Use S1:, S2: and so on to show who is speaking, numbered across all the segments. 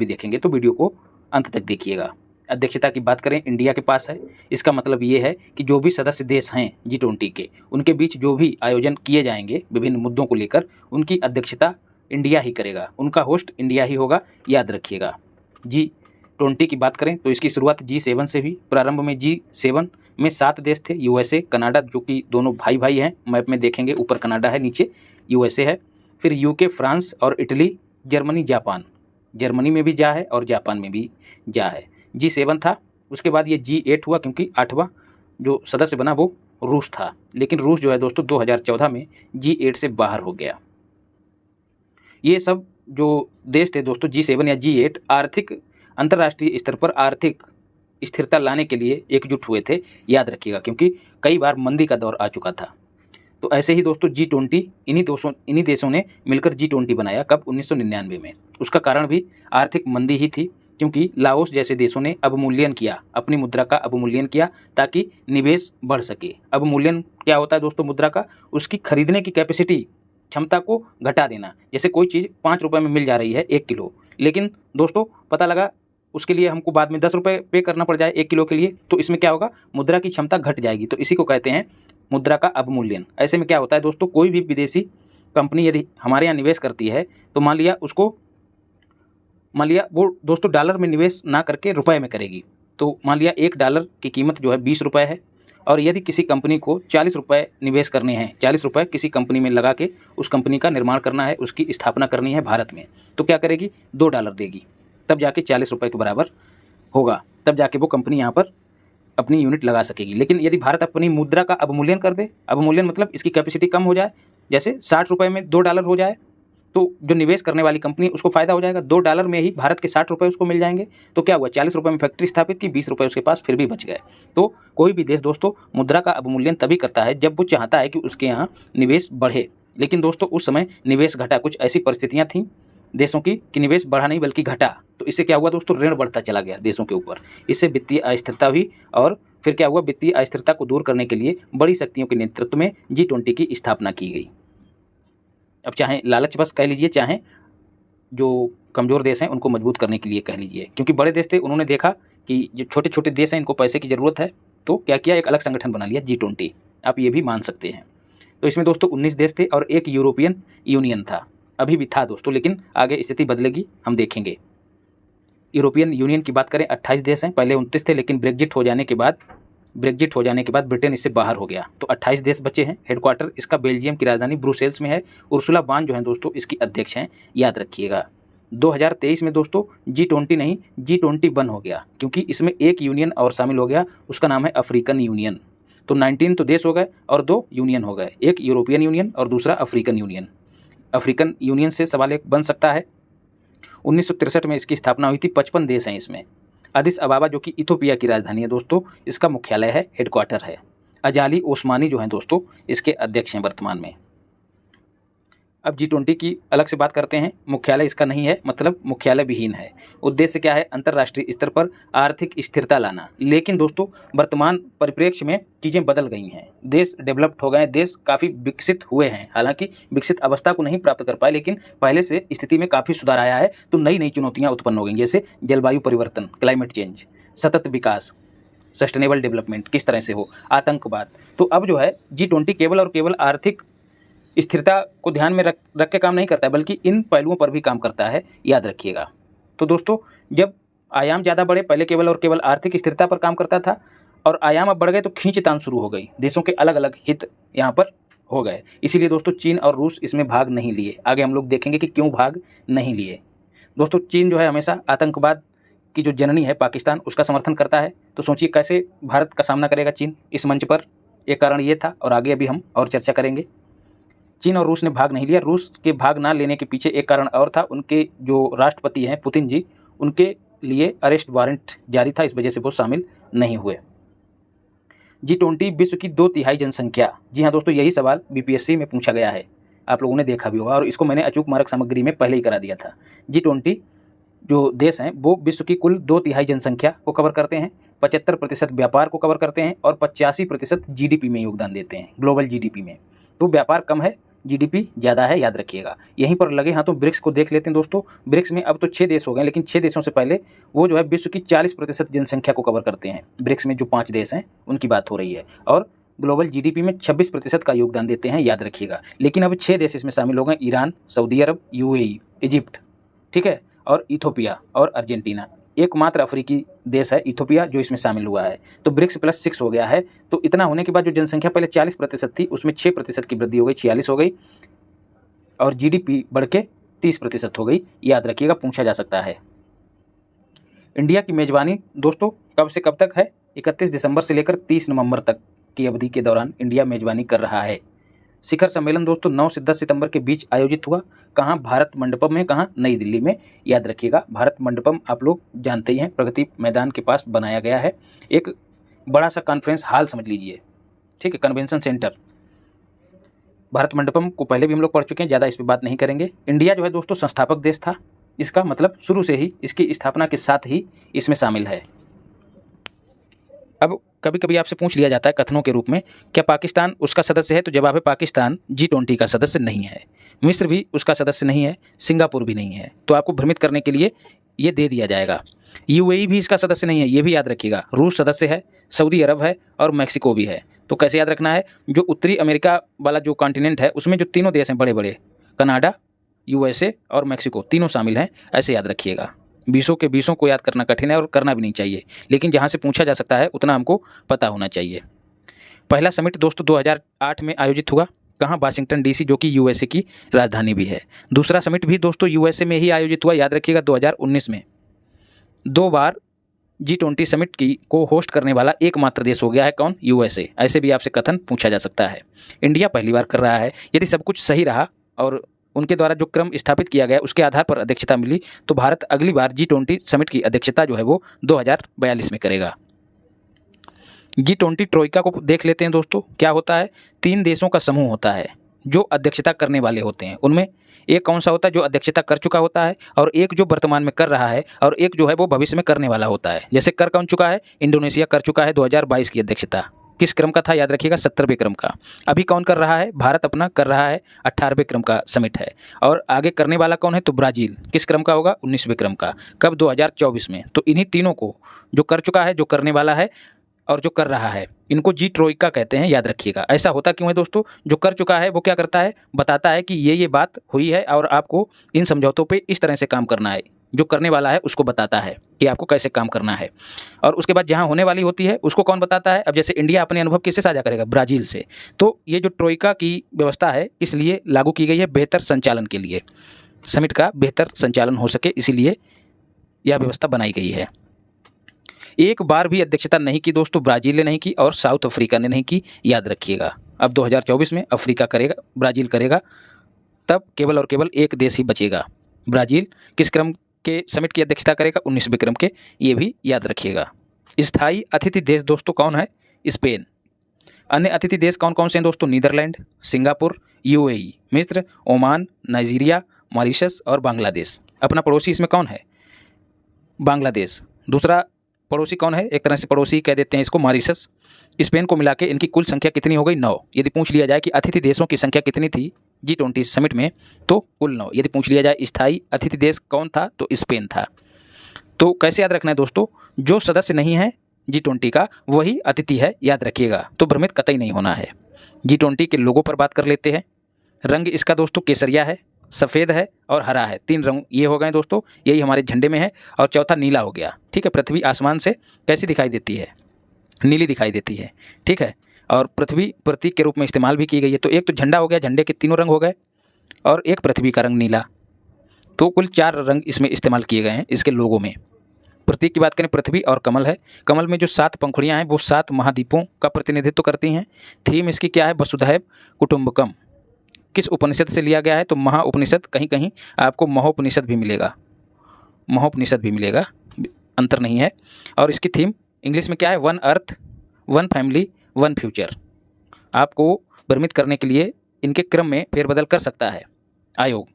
S1: भी देखेंगे, तो वीडियो को अंत तक देखिएगा। अध्यक्षता की बात करें, इंडिया के पास है। इसका मतलब ये है कि जो भी सदस्य देश हैं G20 के, उनके बीच जो भी आयोजन किए जाएंगे विभिन्न मुद्दों को लेकर, उनकी अध्यक्षता इंडिया ही करेगा, उनका होस्ट इंडिया ही होगा, याद रखिएगा। G20 की बात करें तो इसकी शुरुआत G7 से हुई। प्रारंभ में G7 में 7 देश थे, USA, कनाडा, जो कि दोनों भाई भाई हैं, मैप में देखेंगे ऊपर कनाडा है, नीचे USA है। फिर UK, फ्रांस और इटली, जर्मनी, जापान। जर्मनी में भी जा है और जापान में भी जा है। G7 था। उसके बाद ये G8 हुआ, क्योंकि 8वां जो सदस्य बना वो रूस था, लेकिन रूस जो है दोस्तों 2014 में G8 से बाहर हो गया। ये सब जो देश थे दोस्तों G7 या G8 आर्थिक अंतर्राष्ट्रीय स्तर पर आर्थिक स्थिरता लाने के लिए एकजुट हुए थे, याद रखिएगा, क्योंकि कई बार मंदी का दौर आ चुका था। तो ऐसे ही दोस्तों G20 इन्हीं देशों ने मिलकर G20 बनाया। कब? 1999 में। उसका कारण भी आर्थिक मंदी ही थी, क्योंकि लाओस जैसे देशों ने अवमूल्यन किया, अपनी मुद्रा का अवमूल्यन किया ताकि निवेश बढ़ सके। अवमूल्यन क्या होता है दोस्तों मुद्रा का? उसकी खरीदने की कैपेसिटी, क्षमता को घटा देना। जैसे कोई चीज़ 5 रुपये में मिल जा रही है 1 किलो, लेकिन दोस्तों पता लगा उसके लिए हमको बाद में 10 रुपये पे करना पड़ जाए 1 किलो के लिए, तो इसमें क्या होगा? मुद्रा की क्षमता घट जाएगी। तो इसी को कहते हैं मुद्रा का अवमूल्यन। ऐसे में क्या होता है दोस्तों, कोई भी विदेशी कंपनी यदि हमारे यहाँ निवेश करती है तो मान लिया वो दोस्तों डॉलर में निवेश ना करके रुपए में करेगी। तो मान लिया $1 की कीमत जो है 20 रुपये है, और यदि किसी कंपनी को 40 रुपये निवेश करने हैं, 40 रुपये किसी कंपनी में लगा के उस कंपनी का निर्माण करना है, उसकी स्थापना करनी है भारत में, तो क्या करेगी? $2 देगी, तब जाके 40 रुपये के बराबर होगा, तब जाके वो कंपनी यहाँ पर अपनी यूनिट लगा सकेगी। लेकिन यदि भारत अपनी मुद्रा का अवमूल्यन कर दे, अवमूल्यन मतलब इसकी कैपेसिटी कम हो जाए, जैसे 60 रुपये में $2 हो जाए, तो जो निवेश करने वाली कंपनी उसको फायदा हो जाएगा। $2 में ही भारत के 60 रुपये उसको मिल जाएंगे। तो क्या हुआ? 40 रुपये में फैक्ट्री स्थापित की, 20 रुपये उसके पास फिर भी बच गए। तो कोई भी देश दोस्तों मुद्रा का अवमूल्यन तभी करता है जब वो चाहता है कि उसके यहाँ निवेश बढ़े। लेकिन दोस्तों उस समय निवेश घटा, कुछ ऐसी परिस्थितियाँ थीं देशों की कि निवेश बढ़ा नहीं बल्कि घटा। तो इससे क्या हुआ दोस्तों? ऋण बढ़ता चला गया देशों के ऊपर। इससे वित्तीय अस्थिरता हुई, और फिर क्या हुआ? वित्तीय अस्थिरता को दूर करने के लिए बड़ी शक्तियों के नेतृत्व में G20 की स्थापना की गई। अब चाहे लालच बस कह लीजिए, चाहे जो कमज़ोर देश हैं उनको मजबूत करने के लिए कह लीजिए, क्योंकि बड़े देश थे, उन्होंने देखा कि जो छोटे छोटे देश हैं इनको पैसे की ज़रूरत है, तो क्या किया? एक अलग संगठन बना लिया G20। आप ये भी मान सकते हैं। तो इसमें दोस्तों 19 देश थे और एक यूरोपियन यूनियन था, अभी भी था दोस्तों, लेकिन आगे स्थिति बदलेगी, हम देखेंगे। यूरोपियन यूनियन की बात करें 28 देश हैं, पहले 29 थे, लेकिन ब्रेग्जिट हो जाने के बाद ब्रिटेन इससे बाहर हो गया, तो 28 देश बचे हैं। हेडक्वार्टर इसका बेल्जियम की राजधानी ब्रुसेल्स में है। उर्सुला बान जो हैं दोस्तों इसकी अध्यक्ष हैं, याद रखिएगा। 2023 में दोस्तों G20 नहीं G21 हो गया, क्योंकि इसमें एक यूनियन और शामिल हो गया, उसका नाम है अफ्रीकन यूनियन। तो 19 तो देश हो गए और 2 यूनियन हो गए, एक यूरोपियन यूनियन और दूसरा अफ्रीकन यूनियन। अफ्रीकन यूनियन से सवाल एक बन सकता है। 1963 में इसकी स्थापना हुई थी। 55 देश हैं इसमें। अदिस अबाबा जो कि इथोपिया की राजधानी है दोस्तों, इसका मुख्यालय है, हेडक्वार्टर है। अजाली ओस्मानी जो हैं दोस्तों इसके अध्यक्ष हैं वर्तमान में। अब G20 की अलग से बात करते हैं। मुख्यालय इसका नहीं है, मतलब मुख्यालय विहीन है। उद्देश्य क्या है? अंतर्राष्ट्रीय स्तर पर आर्थिक स्थिरता लाना। लेकिन दोस्तों वर्तमान परिप्रेक्ष्य में चीज़ें बदल गई हैं, देश डेवलप्ड हो गए, देश काफ़ी विकसित हुए हैं। हालांकि विकसित अवस्था को नहीं प्राप्त कर पाए, लेकिन पहले से स्थिति में काफ़ी सुधार आया है। तो नई नई चुनौतियाँ उत्पन्न हो गई, जैसे जलवायु परिवर्तन, क्लाइमेट चेंज, सतत विकास, सस्टेनेबल डेवलपमेंट किस तरह से हो, आतंकवाद। तो अब जो है G20 केवल और केवल आर्थिक स्थिरता को ध्यान में रख के काम नहीं करता है, बल्कि इन पहलुओं पर भी काम करता है, याद रखिएगा। तो दोस्तों जब आयाम ज़्यादा बढ़े, पहले केवल और केवल आर्थिक स्थिरता पर काम करता था, और आयाम अब बढ़ गए तो खींचतान शुरू हो गई, देशों के अलग अलग हित यहाँ पर हो गए। इसीलिए दोस्तों चीन और रूस इसमें भाग नहीं लिए। आगे हम लोग देखेंगे कि क्यों भाग नहीं लिए। दोस्तों चीन जो है हमेशा आतंकवाद की जो जननी है पाकिस्तान, उसका समर्थन करता है। तो सोचिए कैसे भारत का सामना करेगा चीन इस मंच पर। एक कारण ये था, और आगे अभी हम और चर्चा करेंगे। चीन और रूस ने भाग नहीं लिया। रूस के भाग ना लेने के पीछे एक कारण और था, उनके जो राष्ट्रपति हैं पुतिन जी, उनके लिए अरेस्ट वारंट जारी था, इस वजह से वो शामिल नहीं हुए। G20 विश्व की 2/3 जनसंख्या। जी हाँ दोस्तों, यही सवाल BPSC में पूछा गया है, आप लोगों ने देखा भी होगा, और इसको मैंने अचूक मार्क सामग्री में पहले ही करा दिया था। G20 जो देश हैं वो विश्व की कुल 2/3 जनसंख्या को कवर करते हैं, 75% व्यापार को कवर करते हैं, और 85% GDP में योगदान देते हैं, ग्लोबल GDP में। तो व्यापार कम है, जीडीपी ज़्यादा है, याद रखिएगा। यहीं पर लगे हाथों ब्रिक्स को देख लेते हैं दोस्तों। ब्रिक्स में अब तो 6 देश हो गए, लेकिन 6 देशों से पहले वो जो है विश्व की 40% जनसंख्या को कवर करते हैं। ब्रिक्स में जो 5 देश हैं उनकी बात हो रही है, और ग्लोबल जीडीपी में 26% का योगदान देते हैं, याद रखिएगा। लेकिन अब 6 देश इसमें शामिल हो गए, ईरान, सऊदी अरब, यूएई, इजिप्ट, ठीक है, और इथोपिया और अर्जेंटीना। एकमात्र अफ्रीकी देश है इथोपिया जो इसमें शामिल हुआ है। तो ब्रिक्स प्लस 6 हो गया है। तो इतना होने के बाद जो जनसंख्या पहले 40% थी उसमें 6% की वृद्धि हो गई, 46 हो गई, और जीडीपी बढ़ के 30% हो गई, याद रखिएगा, पूछा जा सकता है। इंडिया की मेजबानी दोस्तों कब से कब तक है? 31 दिसंबर से लेकर 30 नवंबर तक की अवधि के दौरान इंडिया मेजबानी कर रहा है। शिखर सम्मेलन दोस्तों 9 से 10 सितंबर के बीच आयोजित हुआ। कहाँ? भारत मंडपम में। कहाँ? नई दिल्ली में, याद रखिएगा। भारत मंडपम आप लोग जानते ही हैं, प्रगति मैदान के पास बनाया गया है, एक बड़ा सा कॉन्फ्रेंस हॉल समझ लीजिए, ठीक है, कन्वेंशन सेंटर। भारत मंडपम को पहले भी हम लोग पढ़ चुके हैं, ज़्यादा इस पर बात नहीं करेंगे। इंडिया जो है दोस्तों संस्थापक देश था, इसका मतलब शुरू से ही इसकी स्थापना के साथ ही इसमें शामिल है। अब कभी कभी आपसे पूछ लिया जाता है कथनों के रूप में, क्या पाकिस्तान उसका सदस्य है? तो जवाब है पाकिस्तान G20 का सदस्य नहीं है, मिस्र भी उसका सदस्य नहीं है, सिंगापुर भी नहीं है। तो आपको भ्रमित करने के लिए ये दे दिया जाएगा। यूएई भी इसका सदस्य नहीं है, ये भी याद रखिएगा। रूस सदस्य है, सऊदी अरब है और मैक्सिको भी है। तो कैसे याद रखना है? जो उत्तरी अमेरिका वाला जो कॉन्टिनेंट है उसमें जो तीनों देश हैं बड़े बड़े, कनाडा, यूएसए और मैक्सिको, तीनों शामिल हैं, ऐसे याद रखिएगा। 20 के 20 को याद करना कठिन है और करना भी नहीं चाहिए, लेकिन जहाँ से पूछा जा सकता है उतना हमको पता होना चाहिए। पहला समिट दोस्तों 2008 में आयोजित हुआ। कहाँ? वाशिंगटन डीसी, जो कि यूएसए की राजधानी भी है। दूसरा समिट भी दोस्तों यूएसए में ही आयोजित हुआ, याद रखिएगा, 2019 में। 2 बार G20 समिट को होस्ट करने वाला एकमात्र देश हो गया है कौन? यूएसए। ऐसे भी आपसे कथन पूछा जा सकता है। इंडिया पहली बार कर रहा है। यदि सब कुछ सही रहा और उनके द्वारा जो क्रम स्थापित किया गया उसके आधार पर अध्यक्षता मिली, तो भारत अगली बार G20 समिट की अध्यक्षता जो है वो 2042 में करेगा। G20 ट्रोइका को देख लेते हैं दोस्तों। क्या होता है? 3 देशों का समूह होता है जो अध्यक्षता करने वाले होते हैं। उनमें एक कौन सा होता है? जो अध्यक्षता कर चुका होता है, और एक जो वर्तमान में कर रहा है, और एक जो है वो भविष्य में करने वाला होता है। जैसे कर कौन चुका है? इंडोनेशिया कर चुका है 2022 की अध्यक्षता। किस क्रम का था? याद रखिएगा, 70वें क्रम का। अभी कौन कर रहा है? भारत अपना कर रहा है, 18वें क्रम का समिट है। और आगे करने वाला कौन है? तो ब्राज़ील। किस क्रम का होगा? 19वें क्रम का। कब? 2024 में। तो इन्हीं तीनों को, जो कर चुका है, जो करने वाला है और जो कर रहा है, इनको जी ट्रोइका कहते हैं, याद रखिएगा। ऐसा होता क्यों है दोस्तों? जो कर चुका है वो क्या करता है? बताता है कि ये बात हुई है और आपको इन समझौतों पे इस तरह से काम करना है। जो करने वाला है उसको बताता है कि आपको कैसे काम करना है। और उसके बाद जहाँ होने वाली होती है उसको कौन बताता है? अब जैसे इंडिया अपने अनुभव किससे साझा करेगा? ब्राज़ील से। तो ये जो ट्रोइका की व्यवस्था है इसलिए लागू की गई है, बेहतर संचालन के लिए, समिट का बेहतर संचालन हो सके, इसीलिए यह व्यवस्था बनाई गई है। एक बार भी अध्यक्षता नहीं की दोस्तों, ब्राज़ील ने नहीं की और साउथ अफ्रीका ने नहीं की, याद रखिएगा। अब 2024 में अफ्रीका करेगा, ब्राज़ील करेगा, तब केवल और केवल एक देश ही बचेगा। ब्राज़ील किस क्रम के समिट की अध्यक्षता करेगा? 19वें क्रम के, ये भी याद रखिएगा। स्थायी अतिथि देश दोस्तों कौन है? स्पेन। अन्य अतिथि देश कौन कौन से हैं दोस्तों? नीदरलैंड, सिंगापुर, यूएई, मिस्र, ओमान, नाइजीरिया, मॉरिशस और बांग्लादेश। अपना पड़ोसी इसमें कौन है? बांग्लादेश। दूसरा पड़ोसी कौन है? एक तरह से पड़ोसी कह देते हैं इसको, मॉरिशस। स्पेन को मिला के इनकी कुल संख्या कितनी हो गई? 9। यदि पूछ लिया जाए कि अतिथि देशों की संख्या कितनी थी G20 समिट में, तो कुल 9। यदि पूछ लिया जाए स्थायी अतिथि देश कौन था, तो स्पेन था। तो कैसे याद रखना है दोस्तों? जो सदस्य नहीं है G20 का वही अतिथि है, याद रखिएगा। तो भ्रमित कतई नहीं होना है। G20 के लोगों पर बात कर लेते हैं। रंग इसका दोस्तों केसरिया है, सफ़ेद है और हरा है। 3 रंग ये हो गए दोस्तों, यही हमारे झंडे में है। और चौथा नीला हो गया, ठीक है। पृथ्वी आसमान से कैसी दिखाई देती है? नीली दिखाई देती है, ठीक है। और पृथ्वी प्रतीक के रूप में इस्तेमाल भी की गई है। तो एक तो झंडा हो गया, झंडे के 3 रंग हो गए, और एक पृथ्वी का रंग नीला। तो कुल 4 रंग इसमें इस्तेमाल किए गए हैं इसके लोगों में। प्रतीक की बात करें, पृथ्वी और कमल है। कमल में जो 7 पंखुड़ियाँ हैं वो 7 महाद्वीपों का प्रतिनिधित्व करती हैं। थीम इसकी क्या है? वसुधैव कुटुंबकम। किस उपनिषद से लिया गया है? तो महाउपनिषद। कहीं कहीं आपको महोपनिषद भी मिलेगा, महोपनिषद भी मिलेगा, अंतर नहीं है। और इसकी थीम इंग्लिश में क्या है? 1 अर्थ, 1 फैमिली, 1 फ्यूचर। आपको भ्रमित करने के लिए इनके क्रम में फेरबदल कर सकता है आयोग।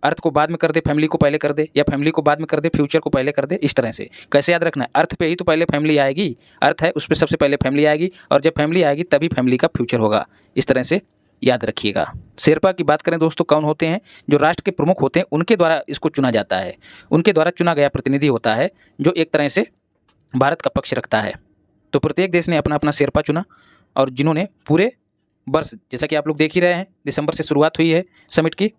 S1: अर्थ को बाद में कर दे, फैमिली को पहले कर दे, या फैमिली को बाद में कर दे, फ्यूचर को पहले कर दे, इस तरह से। कैसे याद रखना है? अर्थ पे ही तो पहले फैमिली आएगी, अर्थ है उस पर सबसे पहले फैमिली आएगी, और जब फैमिली आएगी तभी फैमिली का फ्यूचर होगा। इस तरह से याद रखिएगा। शेरपा की बात करें दोस्तों, कौन होते हैं? जो राष्ट्र के प्रमुख होते हैं उनके द्वारा इसको चुना जाता है, उनके द्वारा चुना गया प्रतिनिधि होता है जो एक तरह से भारत का पक्ष रखता है। तो प्रत्येक देश ने अपना अपना शेरपा चुना और जिन्होंने पूरे वर्ष, जैसा कि आप लोग देख ही रहे हैं, दिसंबर से शुरुआत हुई है समिट की,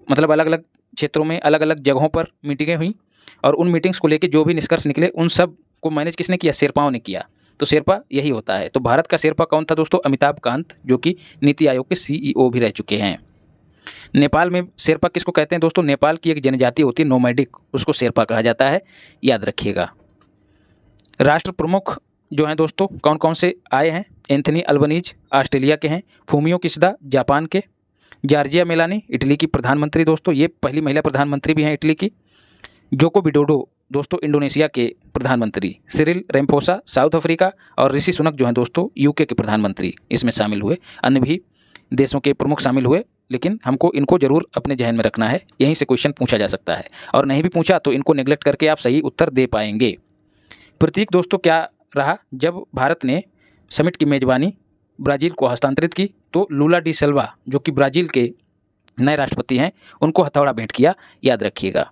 S1: मतलब अलग अलग क्षेत्रों में अलग अलग जगहों पर मीटिंगें हुई और उन मीटिंग्स को लेकर जो भी निष्कर्ष निकले उन सब को मैनेज किसने किया? शेरपाओं ने किया। तो शेरपा यही होता है। तो भारत का शेरपा कौन था दोस्तों? अमिताभ कांत, जो कि नीति आयोग के CEO भी रह चुके हैं। नेपाल में शेरपा किसको कहते हैं दोस्तों? नेपाल की एक जनजाति होती है नोमैडिक, उसको शेरपा कहा जाता है, याद रखिएगा। राष्ट्र प्रमुख जो हैं दोस्तों कौन कौन से आए हैं? एंथनी अल्बनीज ऑस्ट्रेलिया के हैं, फूमियो किशिदा जापान के, जॉर्जिया मेलानी इटली की प्रधानमंत्री दोस्तों, ये पहली महिला प्रधानमंत्री भी हैं इटली की, जोको विडोडो दोस्तों इंडोनेशिया के प्रधानमंत्री, सिरिल रैम्फोसा साउथ अफ्रीका और ऋषि सुनक जो हैं दोस्तों UK के प्रधानमंत्री इसमें शामिल हुए। अन्य भी देशों के प्रमुख शामिल हुए, लेकिन हमको इनको जरूर अपने जहन में रखना है, यहीं से क्वेश्चन पूछा जा सकता है और नहीं भी पूछा तो इनको नेग्लेक्ट करके आप सही उत्तर दे पाएंगे। प्रतीक दोस्तों क्या रहा जब भारत ने समिट की मेजबानी ब्राज़ील को हस्तांतरित की? तो लूला डी सिल्वा जो कि ब्राज़ील के नए राष्ट्रपति हैं उनको हथौड़ा भेंट किया, याद रखिएगा।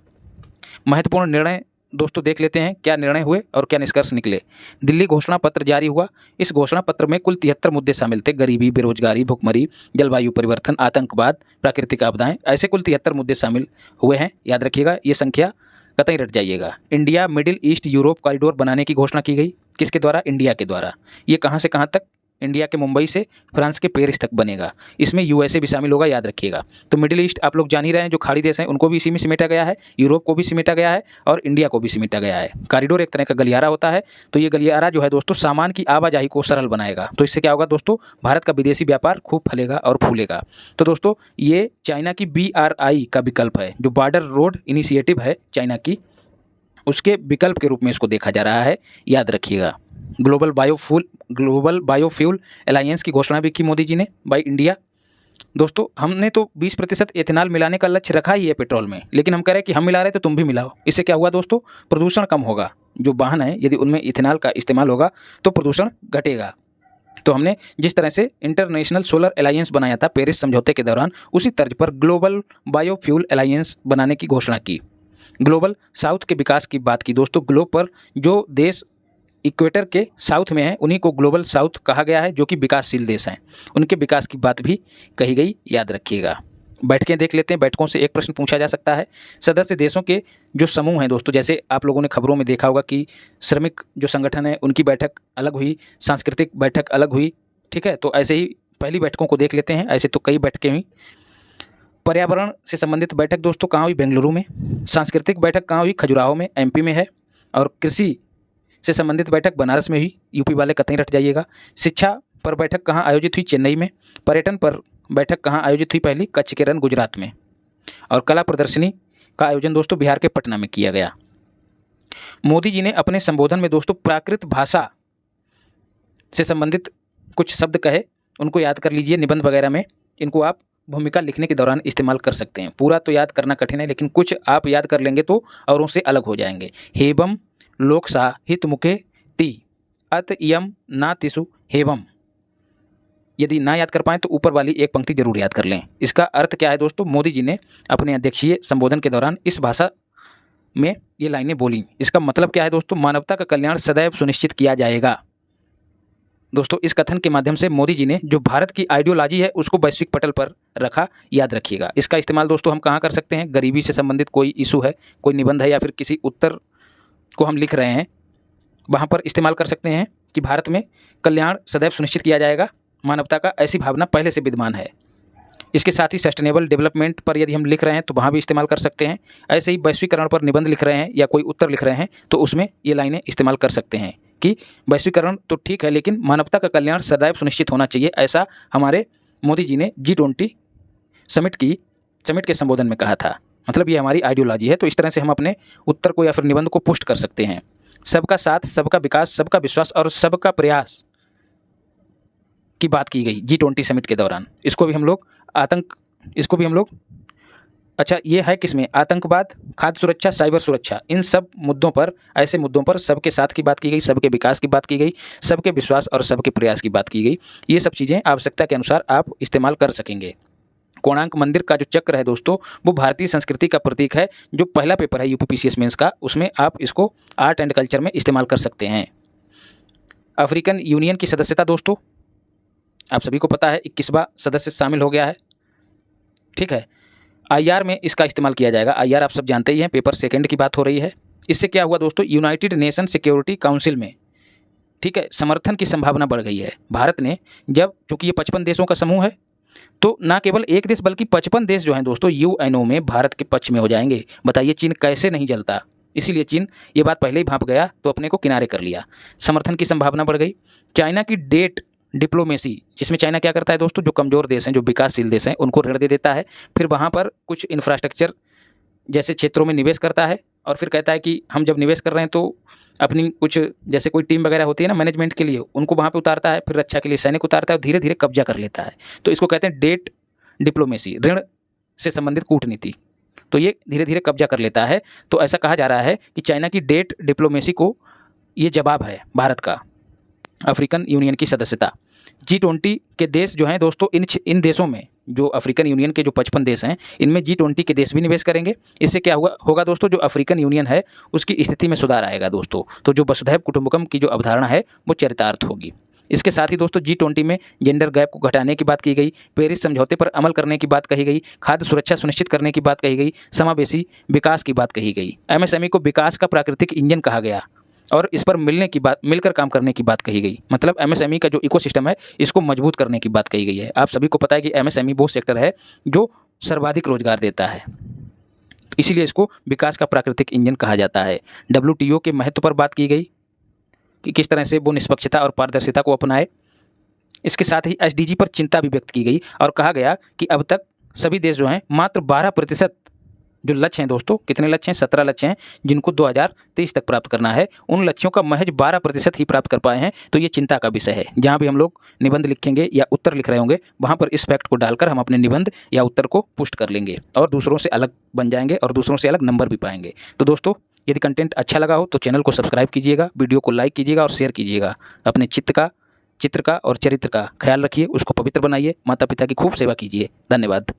S1: महत्वपूर्ण निर्णय दोस्तों देख लेते हैं, क्या निर्णय हुए और क्या निष्कर्ष निकले। दिल्ली घोषणा पत्र जारी हुआ। इस घोषणा पत्र में कुल 73 मुद्दे शामिल थे। गरीबी, बेरोजगारी, भुखमरी, जलवायु परिवर्तन, आतंकवाद, प्राकृतिक आपदाएं, ऐसे कुल 73 मुद्दे शामिल हुए हैं, याद रखिएगा। ये संख्या कतई रट जाइएगा। India middle east Europe corridor बनाने की घोषणा की गई, किसके द्वारा? इंडिया के द्वारा। ये कहाँ से कहाँ तक? इंडिया के मुंबई से फ्रांस के पेरिस तक बनेगा। इसमें USA भी शामिल होगा, याद रखिएगा। तो मिडिल ईस्ट आप लोग जान ही रहे हैं, जो खाड़ी देश हैं उनको भी इसी में सिमेटा गया है, यूरोप को भी सिमेटा गया है और इंडिया को भी सिमेटा गया है। कॉरिडोर एक तरह का गलियारा होता है, तो ये गलियारा जो है दोस्तों सामान की आवाजाही को सरल बनाएगा। तो इससे क्या होगा दोस्तों? भारत का विदेशी व्यापार खूब फलेगा और फूलेगा। तो दोस्तों ये चाइना की BRI का विकल्प है, जो बॉर्डर रोड इनिशिएटिव है चाइना की, उसके विकल्प के रूप में इसको देखा जा रहा है, याद रखिएगा। ग्लोबल बायोफ्यूल अलायंस की घोषणा भी की मोदी जी ने बाय इंडिया। दोस्तों हमने तो 20% एथेनॉल मिलाने का लक्ष्य रखा ही है पेट्रोल में, लेकिन हम कह रहे हैं कि हम मिला रहे तो तुम भी मिलाओ। इससे क्या हुआ दोस्तों? प्रदूषण कम होगा। जो वाहन है यदि उनमें इथेनॉल का इस्तेमाल होगा तो प्रदूषण घटेगा। तो हमने जिस तरह से इंटरनेशनल सोलर अलायंस बनाया था पेरिस समझौते के दौरान, उसी तर्ज पर ग्लोबल बायोफ्यूल अलायंस बनाने की घोषणा की। ग्लोबल साउथ के विकास की बात की दोस्तों। ग्लोब पर जो देश इक्वेटर के साउथ में है उन्हीं को ग्लोबल साउथ कहा गया है, जो कि विकासशील देश हैं। उनके विकास की बात भी कही गई, याद रखिएगा। बैठकें देख लेते हैं। बैठकों से एक प्रश्न पूछा जा सकता है। सदस्य देशों के जो समूह हैं दोस्तों, जैसे आप लोगों ने खबरों में देखा होगा कि श्रमिक जो संगठन है उनकी बैठक अलग हुई, सांस्कृतिक बैठक अलग हुई, ठीक है। तो ऐसे ही पहली बैठकों को देख लेते हैं। ऐसे तो कई बैठकें हुई। पर्यावरण से संबंधित बैठक दोस्तों कहाँ हुई? बेंगलुरु में। सांस्कृतिक बैठक कहाँ हुई? खजुराहो में, MP में है। और कृषि से संबंधित बैठक बनारस में हुई, UP वाले कतई रट जाइएगा। शिक्षा पर बैठक कहाँ आयोजित हुई? चेन्नई में। पर्यटन पर बैठक कहाँ आयोजित हुई? पहली कच्छ के रण गुजरात में। और कला प्रदर्शनी का आयोजन दोस्तों बिहार के पटना में किया गया। मोदी जी ने अपने संबोधन में दोस्तों प्राकृत भाषा से संबंधित कुछ शब्द कहे, उनको याद कर लीजिए निबंध वगैरह में। इनको आप भूमिका लिखने के दौरान इस्तेमाल कर सकते हैं। पूरा तो याद करना कठिन है, लेकिन कुछ आप याद कर लेंगे तो औरों से अलग हो जाएंगे। हेबम लोकसा हित मुखे ती अत इयम ना तिसु हेबम। यदि ना याद कर पाएँ तो ऊपर वाली एक पंक्ति जरूर याद कर लें। इसका अर्थ क्या है दोस्तों? मोदी जी ने अपने अध्यक्षीय संबोधन के दौरान इस भाषा में ये लाइनें बोली। इसका मतलब क्या है दोस्तों? मानवता का कल्याण सदैव सुनिश्चित किया जाएगा। दोस्तों इस कथन के माध्यम से मोदी जी ने जो भारत की आइडियोलॉजी है उसको वैश्विक पटल पर रखा, याद रखिएगा। इसका इस्तेमाल दोस्तों हम कहाँ कर सकते हैं? गरीबी से संबंधित कोई इशू है, कोई निबंध है या फिर किसी उत्तर को हम लिख रहे हैं, वहाँ पर इस्तेमाल कर सकते हैं कि भारत में कल्याण सदैव सुनिश्चित किया जाएगा, मानवता का ऐसी भावना पहले से विद्यमान है। इसके साथ ही सस्टेनेबल डेवलपमेंट पर यदि हम लिख रहे हैं तो वहाँ भी इस्तेमाल कर सकते हैं। ऐसे ही वैश्वीकरण पर निबंध लिख रहे हैं या कोई उत्तर लिख रहे हैं तो उसमें ये लाइनें इस्तेमाल कर सकते हैं कि वैश्वीकरण तो ठीक है लेकिन मानवता का कल्याण सदैव सुनिश्चित होना चाहिए, ऐसा हमारे मोदी जी ने G20 समिट के संबोधन में कहा था। मतलब ये हमारी आइडियोलॉजी है। तो इस तरह से हम अपने उत्तर को या फिर निबंध को पुष्ट कर सकते हैं। सबका साथ, सबका विकास, सबका विश्वास और सबका प्रयास की बात की गई G20 समिट के दौरान। इसको भी हम लोग अच्छा ये है किसमें, आतंकवाद, खाद्य सुरक्षा, साइबर सुरक्षा, इन सब मुद्दों पर, ऐसे मुद्दों पर सबके साथ की बात की गई, सबके विकास की बात की गई, सबके विश्वास और सबके प्रयास की बात की गई। ये सब चीज़ें आवश्यकता के अनुसार आप इस्तेमाल कर सकेंगे। कोणार्क मंदिर का जो चक्र है दोस्तों, वो भारतीय संस्कृति का प्रतीक है। जो पहला पेपर है यूपीपीसीएस मेंस का, उसमें आप इसको आर्ट एंड कल्चर में इस्तेमाल कर सकते हैं। अफ्रीकन यूनियन की सदस्यता दोस्तों, आप सभी को पता है 21वां सदस्य शामिल हो गया है, ठीक है। आईआर में इसका इस्तेमाल किया जाएगा। आईआर आप सब जानते ही हैं, पेपर सेकंड की बात हो रही है। इससे क्या हुआ दोस्तों, यूनाइटेड नेशन सिक्योरिटी काउंसिल में, ठीक है, समर्थन की संभावना बढ़ गई है। भारत ने जब, चूंकि ये 55 देशों का समूह है, तो ना केवल एक देश बल्कि 55 देश जो हैं दोस्तों यूएनओ में भारत के पक्ष में हो जाएंगे। बताइए चीन कैसे नहीं जलता। इसीलिए चीन ये बात पहले ही भांप गया तो अपने को किनारे कर लिया। समर्थन की संभावना बढ़ गई। चाइना की डेट डिप्लोमेसी, जिसमें चाइना क्या करता है दोस्तों, जो कमज़ोर देश हैं, जो विकासशील देश हैं, उनको ऋण दे देता है, फिर वहाँ पर कुछ इंफ्रास्ट्रक्चर जैसे क्षेत्रों में निवेश करता है, और फिर कहता है कि हम जब निवेश कर रहे हैं तो अपनी कुछ, जैसे कोई टीम वगैरह होती है ना मैनेजमेंट के लिए, उनको वहाँ पे उतारता है, फिर रक्षा के लिए सैनिक उतारता है और धीरे धीरे कब्जा कर लेता है। तो इसको कहते हैं डेट डिप्लोमेसी, ऋण से संबंधित कूटनीति। तो ये धीरे धीरे कब्जा कर लेता है। तो ऐसा कहा जा रहा है कि चाइना की डेट डिप्लोमेसी को ये जवाब है भारत का अफ्रीकन यूनियन की सदस्यता। G20 के देश जो हैं दोस्तों, इन देशों में, जो अफ्रीकन यूनियन के जो 55 देश हैं, इनमें G20 के देश भी निवेश करेंगे। इससे क्या होगा दोस्तों, जो अफ्रीकन यूनियन है उसकी स्थिति में सुधार आएगा दोस्तों। तो जो वसुधैव कुटुंबकम की जो अवधारणा है वो चरितार्थ होगी। इसके साथ ही दोस्तों G20 में जेंडर गैप को घटाने की बात की गई, पेरिस समझौते पर अमल करने की बात कही गई, खाद्य सुरक्षा सुनिश्चित करने की बात कही गई, समावेशी विकास की बात कही गई। MSME को विकास का प्राकृतिक इंजन कहा गया और इस पर मिलकर काम करने की बात कही गई। मतलब MSME का जो इकोसिस्टम है इसको मजबूत करने की बात कही गई है। आप सभी को पता है कि MSME वो सेक्टर है जो सर्वाधिक रोजगार देता है, इसीलिए इसको विकास का प्राकृतिक इंजन कहा जाता है। WTO के महत्व पर बात की गई कि किस तरह से वो निष्पक्षता और पारदर्शिता को अपनाए। इसके साथ ही SDG पर चिंता भी व्यक्त की गई और कहा गया कि अब तक सभी देश जो हैं मात्र 12% जो लक्ष्य हैं दोस्तों, कितने लक्ष्य हैं, 17 लक्ष्य हैं जिनको 2023 तक प्राप्त करना है, उन लक्ष्यों का महज 12% ही प्राप्त कर पाए हैं। तो ये चिंता का विषय है। जहाँ भी हम लोग निबंध लिखेंगे या उत्तर लिख रहे होंगे, वहाँ पर इस फैक्ट को डालकर हम अपने निबंध या उत्तर को पुष्ट कर लेंगे और दूसरों से अलग बन जाएंगे और दूसरों से अलग नंबर भी पाएंगे। तो दोस्तों यदि कंटेंट अच्छा लगा हो तो चैनल को सब्सक्राइब कीजिएगा, वीडियो को लाइक कीजिएगा और शेयर कीजिएगा। अपने चित्र का और चरित्र का ख्याल रखिए, उसको पवित्र बनाइए, माता पिता की खूब सेवा कीजिए। धन्यवाद।